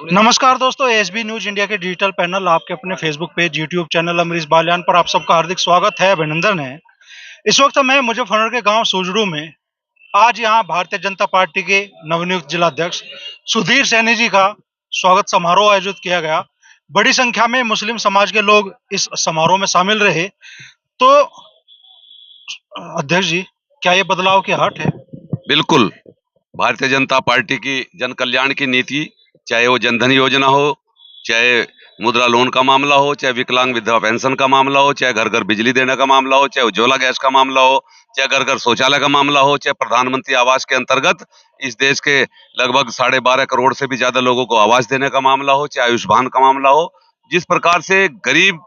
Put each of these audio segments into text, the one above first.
नमस्कार दोस्तों, SB news India के डिजिटल पैनल आपके अपने Facebook page, YouTube channel Amrish Baliyan पर आप सबका हार्दिक स्वागत है, अभिनंदन है। इस वक्त मैं मुजफ्फरनगर के गांव सुजड़ू में आज यहां भारतीय जनता पार्टी के नवनियुक्त जिलाध्यक्ष सुधीर सैनी जी का स्वागत समारोह आयोजित किया गया। बड़ी संख्या में मुस्लिम समाज के लोग इस समारोह में शामिल रहे। तो अध्यक्ष जी, क्या ये बदलाव की हट है? बिल्कुल। भारतीय जनता पार्टी की जन कल्याण की नीति, चाहे वो जनधन योजना हो, चाहे मुद्रा लोन का मामला हो, चाहे विकलांग विधवा पेंशन का मामला हो, चाहे घर घर बिजली देने का मामला हो, चाहे उज्ज्वला गैस का मामला हो, चाहे घर घर शौचालय का मामला हो, चाहे प्रधानमंत्री आवास के अंतर्गत इस देश के लगभग 12.5 करोड़ से भी ज्यादा लोगों को आवास देने का मामला हो, चाहे आयुष्मान का मामला हो, जिस प्रकार से गरीब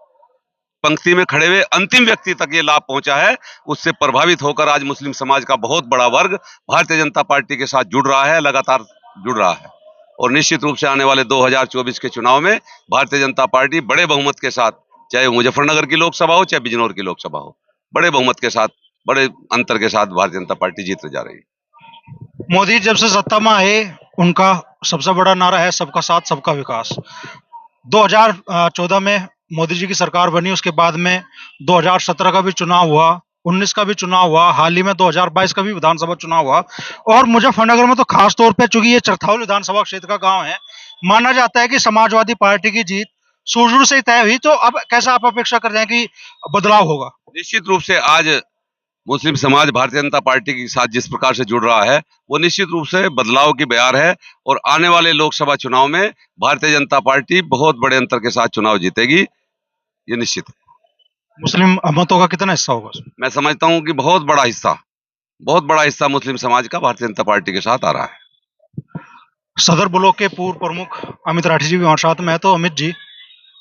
पंक्ति में खड़े हुए अंतिम व्यक्ति तक ये लाभ पहुंचा है, उससे प्रभावित होकर आज मुस्लिम समाज का बहुत बड़ा वर्ग भारतीय जनता पार्टी के साथ जुड़ रहा है, लगातार जुड़ रहा है। और निश्चित रूप से आने वाले 2024 के चुनाव में भारतीय जनता पार्टी बड़े बहुमत के साथ, चाहे मुजफ्फरनगर की लोकसभा हो, चाहे बिजनौर की लोकसभा हो, बड़े बहुमत के साथ, बड़े अंतर के साथ भारतीय जनता पार्टी जीत जा रही है। मोदी जब से सत्ता में आए, उनका सबसे बड़ा नारा है सबका साथ सबका विकास। 2014 में मोदी जी की सरकार बनी, उसके बाद में 2017 का भी चुनाव हुआ, 19 का भी चुनाव हुआ, हाल ही में 2022 का भी विधानसभा चुनाव हुआ। और मुजफ्फरनगर में तो खास तौर पे, चूंकि ये चरथाउल विधानसभा क्षेत्र का गांव है, माना जाता है कि समाजवादी पार्टी की जीत सुरजू से ही तय हुई। तो अब कैसा आप अपेक्षा कर रहे हैं कि बदलाव होगा? निश्चित रूप से आज मुस्लिम समाज भारतीय जनता पार्टी के साथ जिस प्रकार से जुड़ रहा है, वो निश्चित रूप से बदलाव की बयार है। और आने वाले लोकसभा चुनाव में भारतीय जनता पार्टी बहुत बड़े अंतर के साथ चुनाव जीतेगी, ये निश्चित है। मुस्लिम मतों का कितना हिस्सा होगा? मैं समझता हूं कि बहुत बड़ा हिस्सा मुस्लिम समाज का भारतीय जनता पार्टी के साथ आ रहा है। सदर ब्लॉक के पूर्व प्रमुख अमित राठी जी भी हमारे साथ में है। तो अमित जी,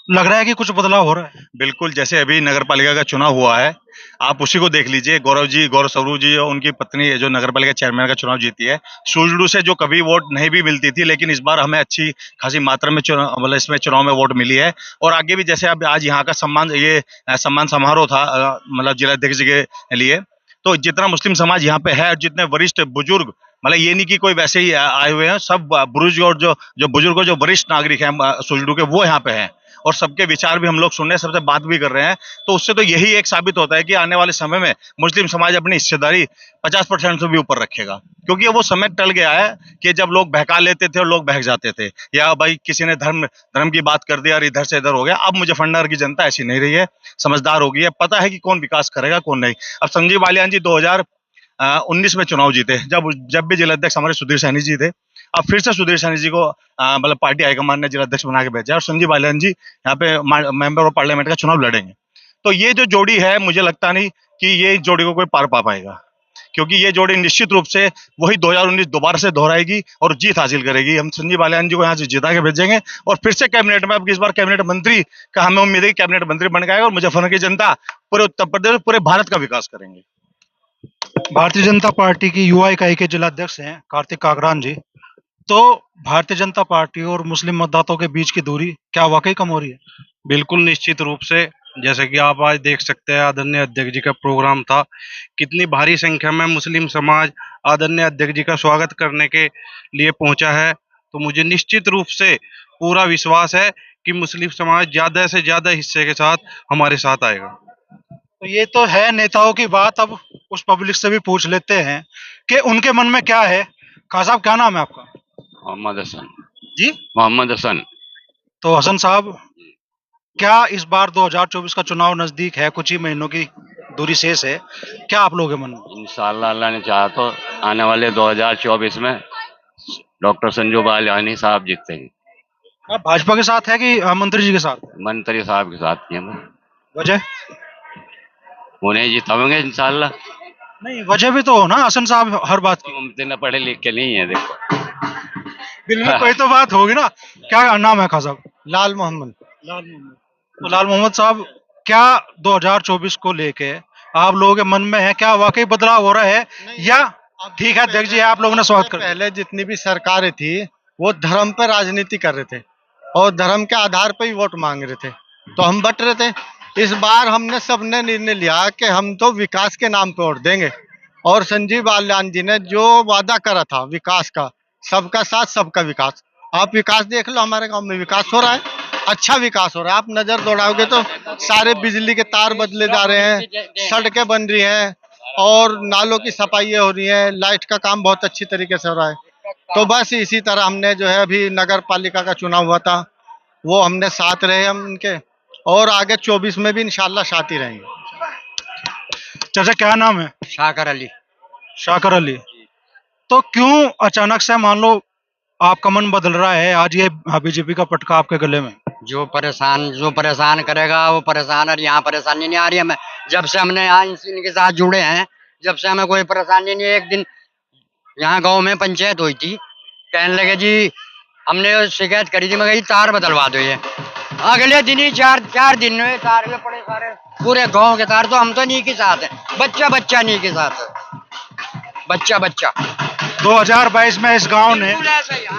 लग रहा है कि कुछ बदलाव हो रहा है? बिल्कुल, जैसे अभी नगर पालिका का चुनाव हुआ है, आप उसी को देख लीजिए। गौरव स्वरूप जी और उनकी पत्नी जो नगर पालिका चेयरमैन का चुनाव जीती है, सुजड़ू से जो कभी वोट नहीं भी मिलती थी, लेकिन इस बार हमें अच्छी खासी मात्रा में मतलब इसमें चुनाव में वोट मिली है। और आगे भी जैसे अब आज यहाँ का सम्मान समारोह था, मतलब जिलाध्यक्ष जी के लिए, तो जितना मुस्लिम समाज यहाँ पे है और जितने वरिष्ठ बुजुर्ग, मतलब ये नहीं कि कोई वैसे ही आए हुए हैं, सब बुजुर्ग और जो बुजुर्ग और जो वरिष्ठ नागरिक हैं सुजड़ू के, वो यहाँ पे हैं। और सबके विचार भी हम लोग सुन रहे हैं, सबसे बात भी कर रहे हैं। तो उससे तो यही एक साबित होता है कि आने वाले समय में मुस्लिम समाज अपनी हिस्सेदारी 50% से भी ऊपर रखेगा। क्योंकि वो समय टल गया है कि जब लोग बहका लेते थे और लोग बहक जाते थे, या भाई किसी ने धर्म की बात कर दिया और इधर से इधर हो गया। अब मुजफ्फरनगर की जनता ऐसी नहीं रही है, समझदार हो गई है, पता है कि कौन विकास करेगा कौन नहीं। अब संजीव बालियान जी 2019 में चुनाव जीते, जब भी जिलाध्यक्ष हमारे सुधीर सैनी जी थे। अब फिर से सुधीर सैनी जी को मतलब पार्टी हाईकमान ने जिलाध्यक्ष बना के भेजा और संजीव बालियान जी यहाँ पे मेंबर ऑफ पार्लियामेंट का चुनाव लड़ेंगे। तो ये जो जोड़ी है, मुझे लगता नहीं कि ये जोड़ी को कोई पार पा पाएगा, क्योंकि ये जोड़ी निश्चित रूप से वही 2019 दोबारा से दोहराएगी और जीत हासिल करेगी। हम संजीव बालियान जी को यहाँ से जिता के भेजेंगे और फिर से कैबिनेट में, अब इस बार कैबिनेट मंत्री का हमें उम्मीद है कि कैबिनेट मंत्री बन गए और मुजफ्फरनगर की जनता, पूरे उत्तर प्रदेश, पूरे भारत का विकास करेंगे। भारतीय जनता पार्टी की युवा इकाई के जिलाध्यक्ष हैं कार्तिक काकरान जी। तो भारतीय जनता पार्टी और मुस्लिम मतदाताओं के बीच की दूरी क्या वाकई कम हो रही है? बिल्कुल, निश्चित रूप से। जैसे कि आप आज देख सकते हैं, आदरणीय अध्यक्ष जी का प्रोग्राम था, कितनी भारी संख्या में मुस्लिम समाज आदरणीय अध्यक्ष जी का स्वागत करने के लिए पहुंचा है। तो मुझे निश्चित रूप से पूरा विश्वास है कि मुस्लिम समाज ज्यादा से ज्यादा हिस्से के साथ हमारे साथ आएगा। तो ये तो है नेताओं की बात, अब उस पब्लिक से भी पूछ लेते हैं कि उनके मन में क्या है। खान साहब, क्या नाम है आपका? मोहम्मद हसन जी, मोहम्मद हसन। तो हसन साहब, क्या इस बार 2024 का चुनाव नजदीक है, कुछ ही महीनों की दूरी शेष है, क्या आप लोगों के मन में? इंशाअल्लाह अल्लाह ने चाहा तो आने वाले 2024 में डॉक्टर संजू बालियानी साहब जीतेंगे। आप भाजपा के साथ है कि मंत्री जी के साथ? मंत्री साहब के साथ ही हैं, वजह? उन्हें जिताएंगे इंशाअल्लाह। नहीं, वजह भी तो हो ना हसन साहब, हर बात की। इतने पढ़े लिख के नहीं है, देखो दिल में कोई तो बात होगी ना। क्या नाम है खान साहब? लाल मोहम्मद। तो लाल मोहम्मद साहब, क्या 2024 को लेके आप लोगों के मन में है, क्या वाकई बदलाव हो रहा है, या ठीक है अध्यक्ष जी आप लोगों ने स्वागत कर? पहले जितनी भी सरकारें थी वो धर्म पर राजनीति कर रहे थे और धर्म के आधार पर ही वोट मांग रहे थे, तो हम बट रहे थे। इस बार हमने सबने निर्णय लिया कि हम तो विकास के नाम पे वोट देंगे। और संजीव बालियान जी ने जो वादा करा था विकास का, सबका साथ सबका विकास, आप विकास देख लो, हमारे गांव में विकास हो रहा है, अच्छा विकास हो रहा है। आप नजर दौड़ाओगे तो सारे बिजली के तार बदले जा रहे हैं, सड़कें बन रही हैं और नालों की सफाइयाँ हो रही हैं, लाइट का काम बहुत अच्छी तरीके से हो रहा है। तो बस इसी तरह हमने जो है अभी नगर पालिका का चुनाव हुआ था, वो हमने साथ रहे हम उनके, और आगे 24 में भी इंशाल्लाह साथ ही रहेंगे। चाचा क्या नाम है? शाकर अली। शाकर अली। तो क्यों अचानक से मान लो आपका मन बदल रहा है, आज ये बीजेपी का पटका आपके गले में? जो परेशान करेगा वो परेशान, और यहाँ परेशानी नहीं आ रही हमें। जब से हमने यहाँ इनके साथ जुड़े हैं, जब से हमें कोई परेशानी नहीं है। एक दिन यहाँ गांव में पंचायत हुई थी, कहने लगे जी हमने शिकायत करी थी, मैं कही तार बदलवा दो। ये अगले दिन ही चार दिन में तार के पड़े सारे पूरे गांव के तार। तो हम तो नहीं के साथ है, बच्चा नहीं के साथ है, बच्चा 2022 में इस गांव ने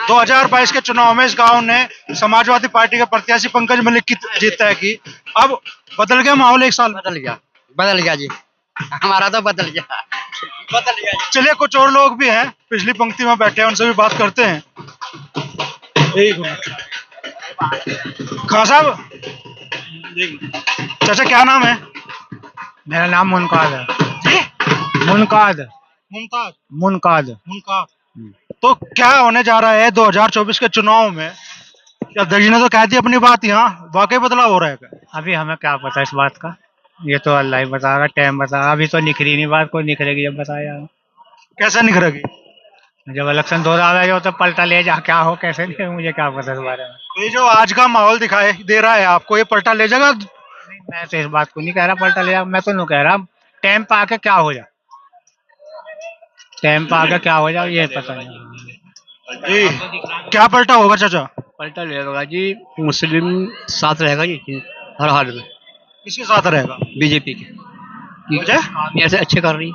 2022 के चुनाव में इस गांव ने समाजवादी पार्टी के प्रत्याशी पंकज मलिक की जीत तय की। अब बदल गया माहौल, एक साल बदल गया जी, हमारा तो बदल गया। चलिए कुछ और लोग भी हैं पिछली पंक्ति में बैठे हैं, उनसे भी बात करते हैं। एक मिनट खान साहब, चाचा क्या नाम है? मेरा नाम मुनकाद है। जी? मुनकाद मुमताज मुनकाद। मुनकाद। तो क्या होने जा रहा है 2024 के चुनाव में? क्या दर्जी ने तो कह दी अपनी बात, यहाँ वाकई बदलाव हो रहा है क्या? अभी हमें क्या पता इस बात का, ये तो अल्लाह ही बताएगा, टाइम बताएगा। अभी तो निखरी नहीं बात, कोई निखरेगी जब बताया। कैसे निखरेगी? जब इलेक्शन दो आएगा तो पलटा ले जा, क्या हो कैसे नहीं, मुझे क्या पता इस बारे में। ये जो आज का माहौल दिखाई दे रहा है आपको, ये पलटा ले जाएगा? मैं तो इस बात को नहीं कह रहा पलटा ले जा, मैं तो नहीं कह रहा टाइम पे आके क्या हो जा, टाइम पे आके क्या हो जाए ये पता नहीं। जी क्या पलटा होगा चाचा? पलटा लेगा जी, मुस्लिम साथ रहेगा जी हर हाल में। किसके साथ रहेगा? बीजेपी के वजह? काम ऐसे अच्छे कर रही,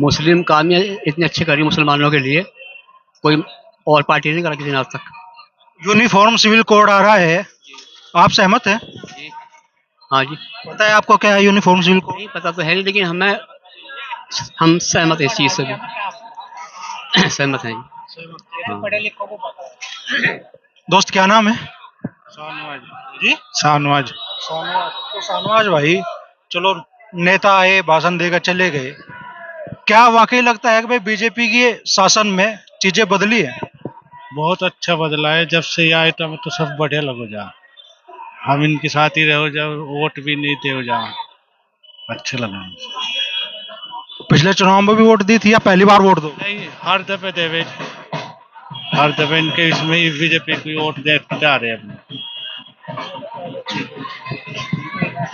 मुस्लिम काम इतने अच्छे कर रही मुसलमानों के लिए, कोई और पार्टी नहीं करा किसी ने आज तक। यूनिफॉर्म सिविल कोड आ रहा है, आप सहमत हैं? हाँ जी, पता है आपको क्या है यूनिफॉर्म सिविल कोड? नहीं पता तो है नहीं, लेकिन हम सहमत है इस चीज़ से भी सहमत हैं जी। दोस्त क्या नाम है? शाहनवाज जी? शाहनवाज। तो शाहनवाज भाई, चलो नेता आए भाषण देकर चले गए, क्या वाकई लगता है कि भाई बीजेपी के शासन में चीजें बदली है? बहुत अच्छा बदला है, जब से ये आए तो हमें तो सब बढ़िया लगो जा, हम इनके साथ ही रहो जा, वोट भी नहीं दे जा, अच्छे लगा। पिछले चुनाव में भी वोट दी थी या पहली बार वोट दो? नहीं, हर दफे देवे, हर दफे इनके इसमें ही बीजेपी की वोट देते आ रहे हैं अपने।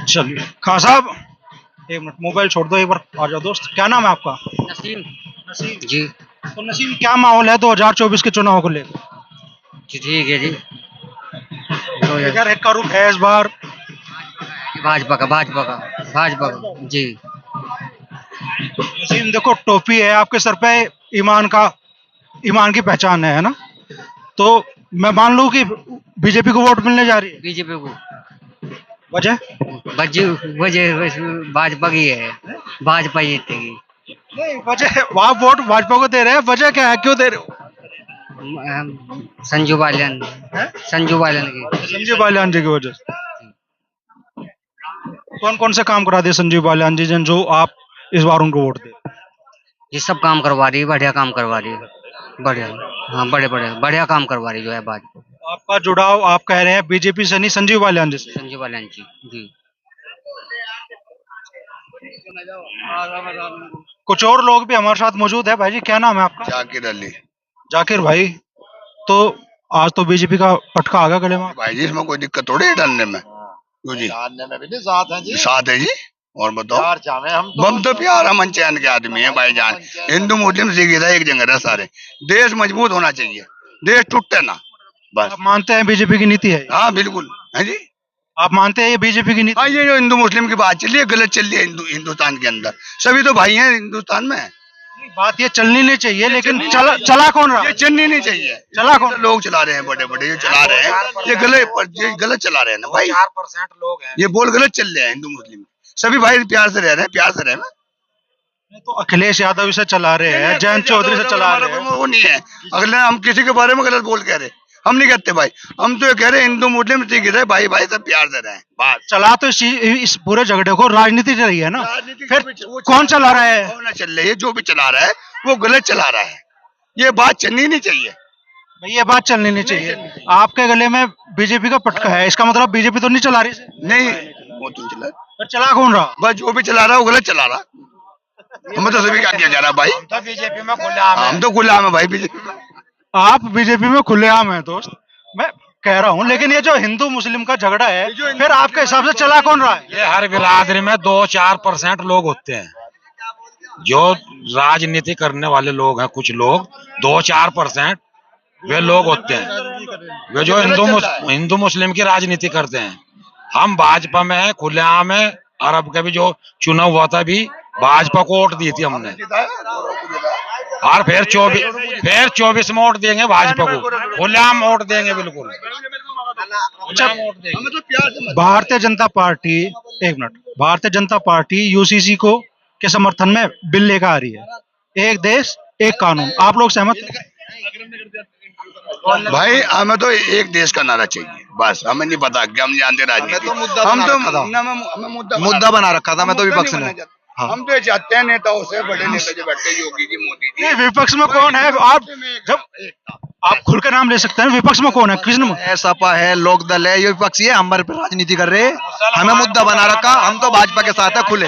चलिए खान साहब एक मिनट मोबाइल छोड़ दो, एक बार आ जाओ। दोस्त क्या नाम है आपका? नसीम नसीम जी। तो नसीम क्या माहौल है 2024 के चुनाव को लेकर? ठीक है जी, इधर एक का रुख है इस बार भाजपा का जी। नसीम देखो टोपी है आपके सर पे, ईमान की पहचान है ना? तो मैं मान लूं कि बीजेपी को वोट मिलने जा रही है? बीजेपी को वजह? वजह भाजपा की है, भाजपा जीतेगी। नहीं वजह, आप वोट भाजपा को दे रहे हैं, वजह क्या है, क्यों दे रहे हो? संजू बालियान की। संजीव बालियान जी की वजह से। कौन कौन से काम करा दिए संजीव बालियान जी ने जो आप इस बार उनको वोट दे? ये सब काम करवा रही है, बढ़िया काम करवा रही है, बढ़िया। हाँ बढ़िया काम करवा रही जो है भाजपा। आपका जुड़ाव आप कह रहे हैं बीजेपी से नहीं संजीव बालियान जी से? संजू बालियान जी। कुछ और लोग भी हमारे साथ मौजूद है। भाई जी क्या नाम है आपका? जाकिर अली। जाकिर भाई, तो आज तो बीजेपी का पटका आ गया गले में भाई जी इसमें कोई दिक्कत थोड़ी है डालने में, क्यों जी? डालने में भी नहीं, साथ है जी, साथ है जी। और बताओ, प्यार चाहे हम तो प्यार अमन चैन के आदमी है भाईजान। हिंदू मुस्लिम सिख ईसाई एक जगह है सारे। देश मजबूत होना चाहिए, देश टूटे ना, बस। आप मानते हैं बीजेपी की नीति है? हाँ बिल्कुल है जी। आप मानते हैं ये बीजेपी की नीति? हाँ, ये जो हिंदू मुस्लिम की बात चल रही है गलत चल रही है हिंदुस्तान के अंदर। सभी तो भाई हैं हिंदुस्तान में। बात ये चलनी नहीं चाहिए, लेकिन चला कौन रहा? ये चलनी नहीं चाहिए। चला कौन? लोग चला रहे हैं, बड़े बड़े ये चला रहे हैं, ये गलत चला रहे हैं ना भाई। 4% लोग हैं, ये बोल गलत चल रहे हैं। हिंदू मुस्लिम सभी भाई प्यार से रह रहे हैं, प्यार से रहे हैं। तो अखिलेश यादव से चला रहे हैं, जयंत चौधरी से चला रहे हैं। वो नहीं है, अगले हम किसी के बारे में गलत बोल कह रहे, हम नहीं कहते भाई, हम तो ये कह रहे हैं हिंदू मुस्लिम ठीक है भाई, भाई सब प्यार दे रहे हैं बात। चला तो इस पूरे झगड़े को राजनीति चल रही है ना, फिर कौन चला रहा है? कौन चल रही है? जो भी चला रहा है वो गलत चला रहा है, ये बात चलनी नहीं चाहिए भाई, ये बात चलनी नहीं चाहिए। आपके गले में बीजेपी का पटका है, इसका मतलब बीजेपी तो नहीं चला रही इसे? नहीं, वो तो चला, तो चला कौन रहा? बस जो भी चला रहा है वो गलत चला रहा, हमें तो सभी क्या किया जा रहा भाई, बीजेपी में गुलाम हम तो गुलाम है भाई बीजेपी में। आप बीजेपी में खुलेआम है दोस्त, मैं कह रहा हूँ, लेकिन ये जो हिंदू मुस्लिम का झगड़ा है, फिर आपके हिसाब से चला कौन रहा है? ये हर बिरादरी में 2-4% लोग होते हैं जो राजनीति करने वाले लोग हैं, कुछ लोग 2-4% वे लोग होते हैं वे जो हिंदू मुस्लिम की राजनीति करते हैं। हम भाजपा में है, खुलेआम है, और अब का भी जो चुनाव हुआ था भी भाजपा को वोट दी थी हमने, और फिर 24 में वोट देंगे भाजपा को, खुलेआम वोट देंगे बिल्कुल। भारतीय जनता पार्टी, एक minute, Bharatiya Janata party UCC को के समर्थन में बिल लेकर आ रही है, एक देश एक कानून, आप लोग सहमत हैं? भाई हमें तो एक देश का नारा चाहिए बस, हमें नहीं पता कि हम जानते राजनीति, हम तो मुद्दा बना रखा था मैं तो विपक्ष ने। हम तो चाहते हैं नेताओं से, बड़े नेता जो बैठे योगी जी, मोदी जी। विपक्ष में कौन है? आप जब आप खुल के नाम ले सकते हैं, विपक्ष में कौन है? किसने? सपा है, लोकदल है, ये विपक्षी है, हमारे पे राजनीति कर रहे हैं, हमें मुद्दा बना रखा, हम तो भाजपा के साथ है खुले,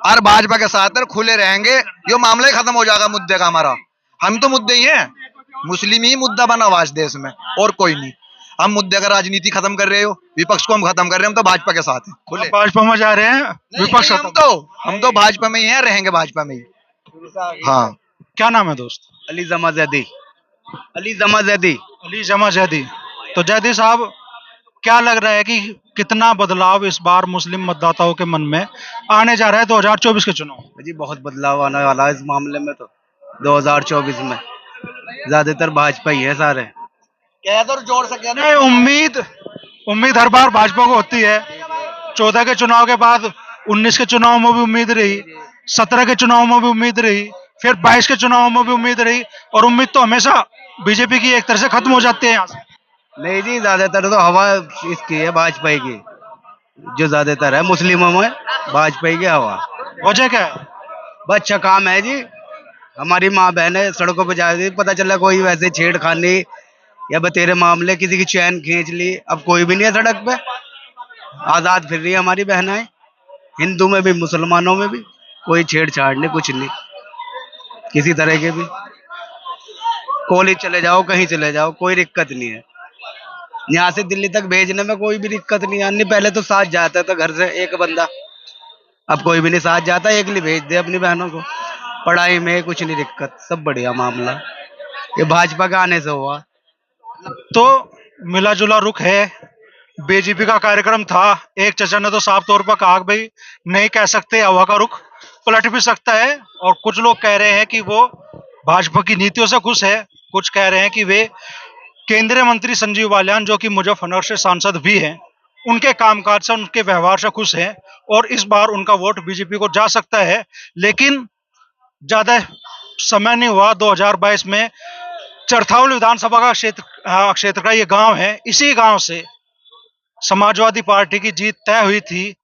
और भाजपा के साथ खुले रहेंगे, ये मामला ही खत्म हो जाएगा मुद्दे का हमारा। हम तो मुद्दे ही हैं, मुस्लिम ही मुद्दा बना हुआ इस देश में, और कोई नहीं। हम मुद्दे का राजनीति खत्म कर रहे हो, विपक्ष को हम खत्म कर रहे हैं, हम तो भाजपा के साथ हैं खुले। भाजपा में जा रहे हैं, विपक्ष हम तो भाजपा में ही हैं, रहेंगे भाजपा में ही। हाँ, क्या नाम है दोस्त? अली जमा जैदी। अली जमा जैदी। अली जमा जैदी। तो जैदी साहब, क्या लग रहा है कि कितना बदलाव इस बार मुस्लिम मतदाताओं के मन में आने जा रहा है 2024 के चुनाव? जी बहुत बदलाव आने वाला है इस मामले में, तो 2024 में ज्यादातर भाजपा ही है सारे। कह तो जोड़ सके नहीं, उम्मीद हर बार भाजपा को होती है। 14 के चुनाव के बाद 19 के चुनाव में भी उम्मीद रही, 17 के चुनाव में भी उम्मीद रही, फिर 22 के चुनाव में भी उम्मीद रही, और उम्मीद तो हमेशा बीजेपी की एक तरह से खत्म हो जाती है यहाँ से। नहीं जी, ज्यादातर तो हवा इसकी है, भाजपा की, जो ज्यादातर है मुस्लिमों में भाजपा की हवा। वजह क्या है? बस अच्छा काम है जी, हमारी माँ बहनें सड़कों पर जा रही, पता चला कोई वैसे छेड़खानी या बतेरे मामले, किसी की चैन खींच ली, अब कोई भी नहीं है सड़क पे, आजाद फिर रही है हमारी बहनें, हिंदू में भी मुसलमानों में भी, कोई छेड़छाड़ नहीं, कुछ नहीं किसी तरह के भी। कॉलेज चले जाओ, कहीं चले जाओ, कोई दिक्कत नहीं है। यहाँ से दिल्ली तक भेजने में कोई भी दिक्कत नहीं आनी। पहले तो साथ जाता था घर से एक बंदा, अब कोई भी नहीं साथ जाता, एक लिए भेज दे अपनी बहनों को। पढ़ाई में कुछ नहीं दिक्कत, सब बढ़िया मामला, ये भाजपा के आने से हुआ। तो मिला जुला रुख है, बीजेपी का कार्यक्रम था, एक चचा ने तो साफ तौर पर कहा भाई नहीं कह सकते, हवा का रुख पलट भी सकता है, और कुछ लोग कह रहे हैं कि वो भाजपा की नीतियों से खुश है, कुछ कह रहे हैं कि वे केंद्रीय मंत्री संजीव बालियान, जो कि मुजफ्फरनगर से सांसद भी हैं, उनके कामकाज से, उनके व्यवहार से खुश हैं, और इस बार उनका वोट बीजेपी को जा सकता है। लेकिन ज्यादा समय नहीं हुआ, 2022 में चरथावल विधानसभा का क्षेत्र का ये गांव है, इसी गांव से समाजवादी पार्टी की जीत तय हुई थी।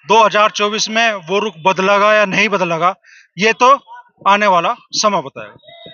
2024 में वो रुख बदलेगा या नहीं बदलेगा, ये तो आने वाला समय बताएगा।